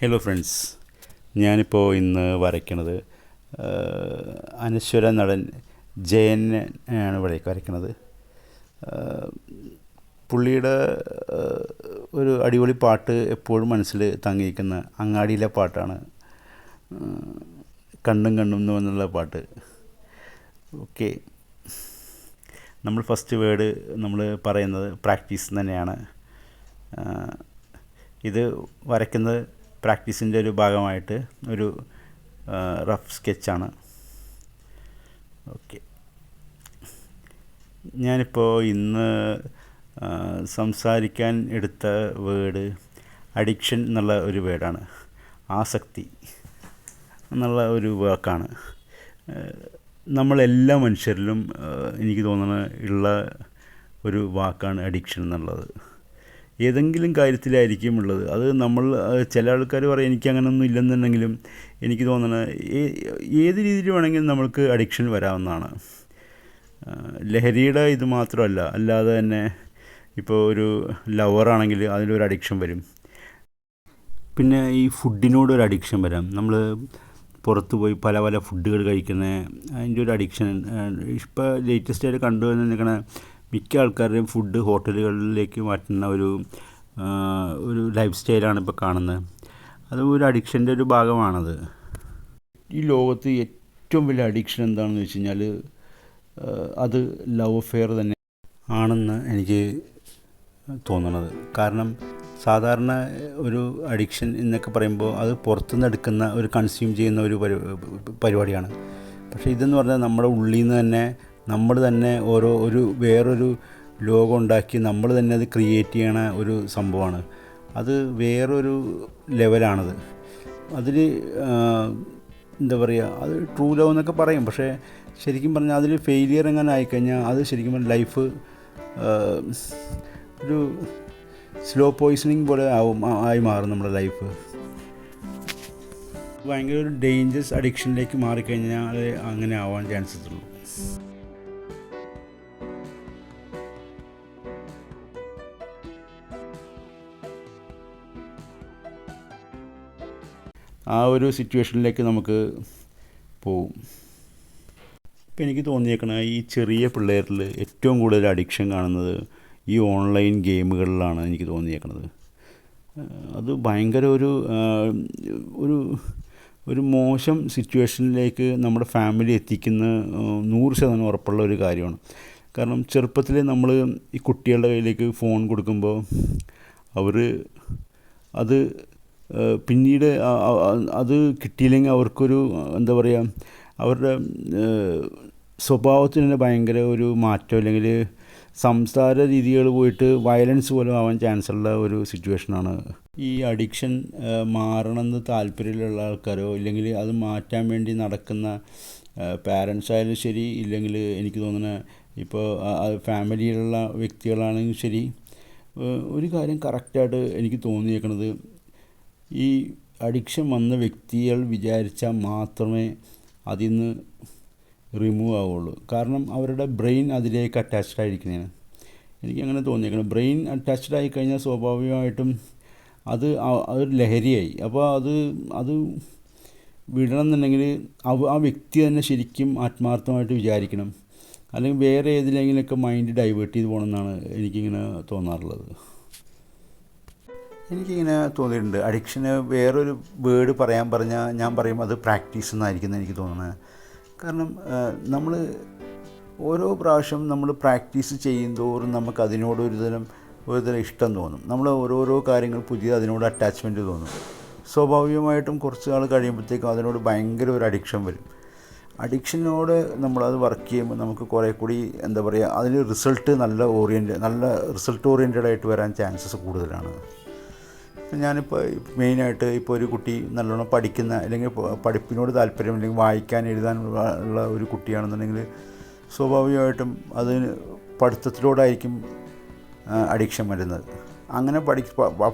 Hello friends, ഞാനിപ്പോൾ ഇന്ന് വരയ്ക്കണത് അനശ്വര നടൻ ജയൻ ആണ് വരയ്ക്കണത്. പുള്ളിയുടെ ഒരു അടിപൊളി പാട്ട് എപ്പോഴും മനസ്സിൽ തങ്ങിയിരിക്കുന്ന അങ്ങാടിയിലെ പാട്ടാണ് കണ്ണും കണ്ണും എന്നുള്ള പാട്ട്. ഓക്കെ, നമ്മൾ ഫസ്റ്റ് വേർഡ് നമ്മൾ പറയുന്നത് പ്രാക്ടീസ് തന്നെയാണ്. ഇത് വരയ്ക്കുന്നത് പ്രാക്ടീസിൻ്റെ ഒരു ഭാഗമായിട്ട് ഒരു റഫ് സ്കെച്ചാണ്. ഓക്കെ, ഞാനിപ്പോൾ ഇന്ന് സംസാരിക്കാൻ എടുത്ത വേർഡ് അഡിക്ഷൻ എന്നുള്ള ഒരു വേർഡാണ്. ആസക്തി എന്നുള്ള ഒരു വാക്കാണ്. നമ്മളെല്ലാ മനുഷ്യരിലും എനിക്ക് തോന്നുന്ന ഉള്ള ഒരു വാക്കാണ് അഡിക്ഷൻ എന്നുള്ളത്. ഏതെങ്കിലും കാര്യത്തിലായിരിക്കും ഉള്ളത്. അത് നമ്മൾ ചില ആൾക്കാർ പറയും എനിക്കങ്ങനൊന്നും ഇല്ലെന്നുണ്ടെങ്കിലും എനിക്ക് തോന്നുന്നത് ഏത് രീതിയിൽ വേണമെങ്കിലും നമ്മൾക്ക് അഡിക്ഷൻ വരാവുന്നതാണ്. ലഹരിയുടെ ഇത് മാത്രമല്ല, അല്ലാതെ തന്നെ ഇപ്പോൾ ഒരു ലവറാണെങ്കിൽ അതിലൊരു അഡിക്ഷൻ വരും. പിന്നെ ഈ ഫുഡിനോടൊരു അഡിക്ഷൻ വരാം. നമ്മൾ പുറത്ത് പോയി പല പല ഫുഡുകൾ കഴിക്കുന്ന അതിൻ്റെ ഒരു അഡിക്ഷൻ ഇപ്പോൾ ലേറ്റസ്റ്റായിട്ട് കണ്ടുവന്നിരിക്കണ മിക്ക ആൾക്കാരുടെയും ഫുഡ് ഹോട്ടലുകളിലേക്ക് മാറ്റുന്ന ഒരു ലൈഫ് സ്റ്റൈലാണ് ഇപ്പോൾ കാണുന്നത്. അത് ഒരു അഡിക്ഷൻ്റെ ഒരു ഭാഗമാണത്. ഈ ലോകത്ത് ഏറ്റവും വലിയ അഡിക്ഷൻ എന്താണെന്ന് വെച്ച് കഴിഞ്ഞാൽ അത് ലവ് അഫെയർ തന്നെ ആണെന്ന് എനിക്ക് തോന്നുന്നത്. കാരണം സാധാരണ ഒരു അഡിക്ഷൻ എന്നൊക്കെ പറയുമ്പോൾ അത് പുറത്തുനിന്ന് എടുക്കുന്ന ഒരു കൺസ്യൂം ചെയ്യുന്ന ഒരു പരിപാടിയാണ്. പക്ഷേ ഇതെന്ന് പറഞ്ഞാൽ നമ്മുടെ ഉള്ളിൽ നിന്ന് തന്നെ നമ്മൾ തന്നെ വേറൊരു ലോകം ഉണ്ടാക്കി നമ്മൾ തന്നെ അത് ക്രിയേറ്റ് ചെയ്യണ ഒരു സംഭവമാണ്. അത് വേറൊരു ലെവലാണത്. അതിൽ എന്താ പറയുക, അത് ട്രൂ ലവ് എന്നൊക്കെ പറയും. പക്ഷേ ശരിക്കും പറഞ്ഞാൽ അതിൽ ഫെയിലിയർ എങ്ങനെ ആയിക്കഴിഞ്ഞാൽ അത് ശരിക്കും പറഞ്ഞാൽ ലൈഫ് ഒരു സ്ലോ പോയിസണിങ് പോലെ ആയി മാറും നമ്മുടെ ലൈഫ്. ഭയങ്കര ഒരു ഡേഞ്ചറസ് അഡിക്ഷനിലേക്ക് മാറിക്കഴിഞ്ഞാൽ അത് അങ്ങനെ ആവാൻ ചാൻസസ് ഉള്ളൂ. ആ ഒരു സിറ്റുവേഷനിലേക്ക് നമുക്ക് പോവും. ഇപ്പം എനിക്ക് തോന്നിയേക്കണ ഈ ചെറിയ പിള്ളേരിൽ ഏറ്റവും കൂടുതൽ അഡിക്ഷൻ കാണുന്നത് ഈ ഓൺലൈൻ ഗെയിമുകളിലാണ് എനിക്ക് തോന്നിയേക്കണത്. അത് ഭയങ്കര ഒരു മോശം സിറ്റുവേഷനിലേക്ക് നമ്മുടെ ഫാമിലി എത്തിക്കുന്ന 100% ഉറപ്പുള്ള ഒരു കാര്യമാണ്. കാരണം ചെറുപ്പത്തിൽ നമ്മൾ ഈ കുട്ടികളുടെ കയ്യിലേക്ക് ഫോൺ കൊടുക്കുമ്പോൾ അവർ അത് പിന്നീട് അത് കിട്ടിയില്ലെങ്കിൽ അവർക്കൊരു എന്താ പറയുക, അവരുടെ സ്വഭാവത്തിന് തന്നെ ഭയങ്കര ഒരു മാറ്റം, അല്ലെങ്കിൽ സംസാര രീതികൾ പോയിട്ട് വയലൻസ് പോലും ആവാൻ ചാൻസ് ഉള്ള ഒരു സിറ്റുവേഷനാണ്. ഈ അഡിക്ഷൻ മാറണമെന്ന് താല്പര്യമുള്ള ആൾക്കാരോ ഇല്ലെങ്കിൽ അത് മാറ്റാൻ വേണ്ടി നടക്കുന്ന പാരൻസ് ആയാലും ശരി, ഇല്ലെങ്കിൽ എനിക്ക് തോന്നുന്ന ഇപ്പോൾ ഫാമിലിയിലുള്ള വ്യക്തികളാണെങ്കിലും ശരി, ഒരു കാര്യം കറക്റ്റായിട്ട് എനിക്ക് തോന്നിയേക്കണത്, ഈ അഡിക്ഷൻ വന്ന വ്യക്തികൾ വിചാരിച്ചാൽ മാത്രമേ അതിൽ നിന്ന് റിമൂവ് ആവുള്ളൂ. കാരണം അവരുടെ ബ്രെയിൻ അതിലേക്ക് അറ്റാച്ച്ഡ് ആയിരിക്കുന്നതാണ്. എനിക്കങ്ങനെ തോന്നിയേക്കണം. ബ്രെയിൻ അറ്റാച്ച്ഡ് ആയിക്കഴിഞ്ഞാൽ സ്വാഭാവികമായിട്ടും അതൊരു ലഹരിയായി. അപ്പോൾ അത് വിടണം എന്നുണ്ടെങ്കിൽ ആ വ്യക്തി തന്നെ ശരിക്കും ആത്മാർത്ഥമായിട്ട് വിചാരിക്കണം. അല്ലെങ്കിൽ വേറെ ഏതിലെങ്കിലുമൊക്കെ മൈൻഡ് ഡൈവേർട്ട് ചെയ്ത് പോകണമെന്നാണ് എനിക്കിങ്ങനെ തോന്നാറുള്ളത്. എനിക്കിങ്ങനെ തോന്നിയിട്ടുണ്ട്. അഡിക്ഷന് വേറൊരു വേർഡ് പറഞ്ഞാൽ ഞാൻ പറയും അത് പ്രാക്ടീസ് എന്നായിരിക്കും എനിക്ക് തോന്നുന്നത്. കാരണം നമ്മൾ ഓരോ പ്രാവശ്യം നമ്മൾ പ്രാക്ടീസ് ചെയ്യുന്തോറും നമുക്ക് അതിനോട് ഒരുതരം ഇഷ്ടം തോന്നും. നമ്മൾ ഓരോരോ കാര്യങ്ങൾ പുതിയ അതിനോട് അറ്റാച്ച്മെൻറ്റ് തോന്നും. സ്വാഭാവികമായിട്ടും കുറച്ച് നാൾ കഴിയുമ്പോഴത്തേക്കും അതിനോട് ഭയങ്കര ഒരു അഡിക്ഷൻ വരും. അഡിക്ഷനോട് നമ്മളത് വർക്ക് ചെയ്യുമ്പോൾ നമുക്ക് കുറേ കൂടി എന്താ പറയുക, അതിന് നല്ല റിസൾട്ട് ഓറിയൻറ്റഡ് ആയിട്ട് വരാൻ ചാൻസസ് കൂടുതലാണ്. ഞാനിപ്പോൾ മെയിനായിട്ട് ഇപ്പോൾ ഒരു കുട്ടി നല്ലോണം പഠിക്കുന്ന, അല്ലെങ്കിൽ പഠിപ്പിനോട് താല്പര്യം, അല്ലെങ്കിൽ വായിക്കാൻ എഴുതാനുള്ള ഒരു കുട്ടിയാണെന്നുണ്ടെങ്കിൽ സ്വാഭാവികമായിട്ടും അതിന് പഠിത്തത്തിലോടായിരിക്കും അഡിക്ഷൻ വരുന്നത്. അങ്ങനെ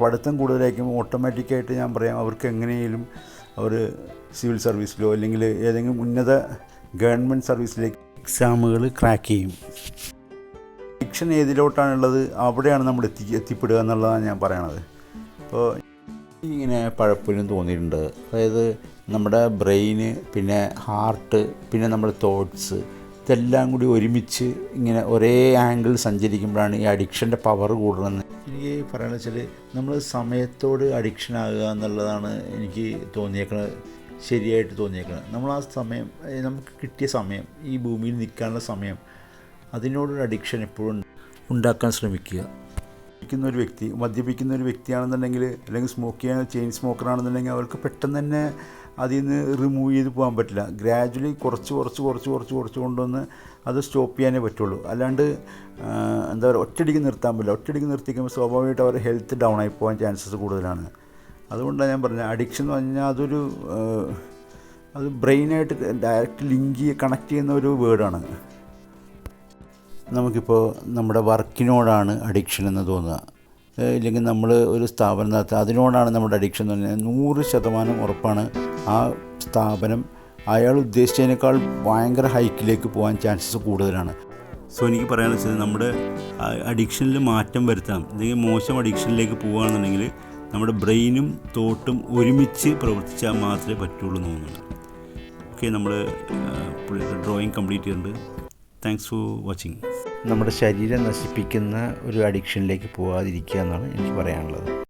പഠിത്തം കൂടുതലായിരിക്കും ഓട്ടോമാറ്റിക്കായിട്ട് ഞാൻ പറയാം അവർക്ക് എങ്ങനെയെങ്കിലും അവർ സിവിൽ സർവീസിലോ അല്ലെങ്കിൽ ഏതെങ്കിലും ഉന്നത ഗവൺമെൻറ് സർവീസിലേക്ക് എക്സാമുകൾ ക്രാക്ക് ചെയ്യും. അഡിക്ഷൻ ഏതിലോട്ടാണുള്ളത് അവിടെയാണ് നമ്മൾ എത്തിപ്പെടുക എന്നുള്ളതാണ് ഞാൻ പറയണത്. അപ്പോൾ ഇങ്ങനെ പലപ്പോഴും തോന്നിയിട്ടുണ്ട്. അതായത് നമ്മുടെ ബ്രെയിന്, പിന്നെ ഹാർട്ട്, പിന്നെ നമ്മുടെ തോട്ട്സ്, ഇതെല്ലാം കൂടി ഒരുമിച്ച് ഇങ്ങനെ ഒരേ ആംഗിൾ സഞ്ചരിക്കുമ്പോഴാണ് ഈ അഡിക്ഷൻ്റെ പവർ കൂടുന്നത്. എനിക്ക് പറയാമെന്ന് വെച്ചാൽ നമ്മൾ സമയത്തോട് അഡിക്ഷൻ ആകുക എന്നുള്ളതാണ് എനിക്ക് തോന്നിയേക്കുന്നത്, ശരിയായിട്ട് തോന്നിയേക്കുന്നത്. നമ്മൾ ആ സമയം, നമുക്ക് കിട്ടിയ സമയം, ഈ ഭൂമിയിൽ നിൽക്കാനുള്ള സമയം, അതിനോടൊരു അഡിക്ഷൻ എപ്പോഴും ഉണ്ടാക്കാൻ ശ്രമിക്കുക. ഒരു വ്യക്തി മദ്യപിക്കുന്ന ഒരു വ്യക്തിയാണെന്നുണ്ടെങ്കിൽ, അല്ലെങ്കിൽ സ്മോക്ക് ചെയ്യാൻ ചെയിൻ സ്മോക്കറാണെന്നുണ്ടെങ്കിൽ അവർക്ക് പെട്ടെന്ന് തന്നെ അതിൽ നിന്ന് റിമൂവ് ചെയ്ത് പോകാൻ പറ്റില്ല. ഗ്രാജുവലി കുറച്ച് കൊണ്ടുവന്ന് അത് സ്റ്റോപ്പ് ചെയ്യാനേ പറ്റുള്ളൂ. അല്ലാണ്ട് എന്താ പറയുക, ഒറ്റയടിക്ക് നിർത്താൻ പറ്റില്ല. ഒറ്റയടിക്ക് നിർത്തിക്കുമ്പോൾ സ്വാഭാവികമായിട്ട് അവരുടെ ഹെൽത്ത് ഡൗൺ ആയി പോകാൻ ചാൻസസ് കൂടുതലാണ്. അതുകൊണ്ടാണ് ഞാൻ പറഞ്ഞത്, അഡിക്ഷൻ എന്ന് പറഞ്ഞാൽ അത് ബ്രെയിനായിട്ട് ഡയറക്റ്റ് കണക്ട് ചെയ്യുന്ന ഒരു വേർഡാണ്. നമുക്കിപ്പോൾ നമ്മുടെ വർക്കിനോടാണ് അഡിക്ഷൻ എന്ന് തോന്നുക, ഇല്ലെങ്കിൽ നമ്മൾ ഒരു സ്ഥാപനം നടത്തുക, അതിനോടാണ് നമ്മുടെ അഡിക്ഷൻ എന്ന് പറഞ്ഞാൽ 100% ഉറപ്പാണ് ആ സ്ഥാപനം അയാൾ ഉദ്ദേശിച്ചതിനേക്കാൾ ഭയങ്കര ഹൈക്കിലേക്ക് പോകാൻ ചാൻസസ് കൂടുതലാണ്. സോ എനിക്ക് പറയാമെന്ന് വെച്ചാൽ നമ്മുടെ അഡിക്ഷനിൽ മാറ്റം വരുത്താം. അല്ലെങ്കിൽ മോശം അഡിക്ഷനിലേക്ക് പോകുകയാണെന്നുണ്ടെങ്കിൽ നമ്മുടെ ബ്രെയിനും തോട്ടും ഒരുമിച്ച് പ്രവർത്തിച്ചാൽ മാത്രമേ പറ്റുള്ളൂ എന്ന് തോന്നുന്നു. ഓക്കെ, നമ്മൾ ഡ്രോയിങ് കംപ്ലീറ്റ് ചെയ്യുന്നുണ്ട്. Thanks for watching. നമ്മുടെ ശരീരം നശിപ്പിക്കുന്ന ഒരു അഡിക്ഷനിലേക്ക് പോകാതിരിക്കുക എന്നാണ് എനിക്ക് പറയാനുള്ളത്.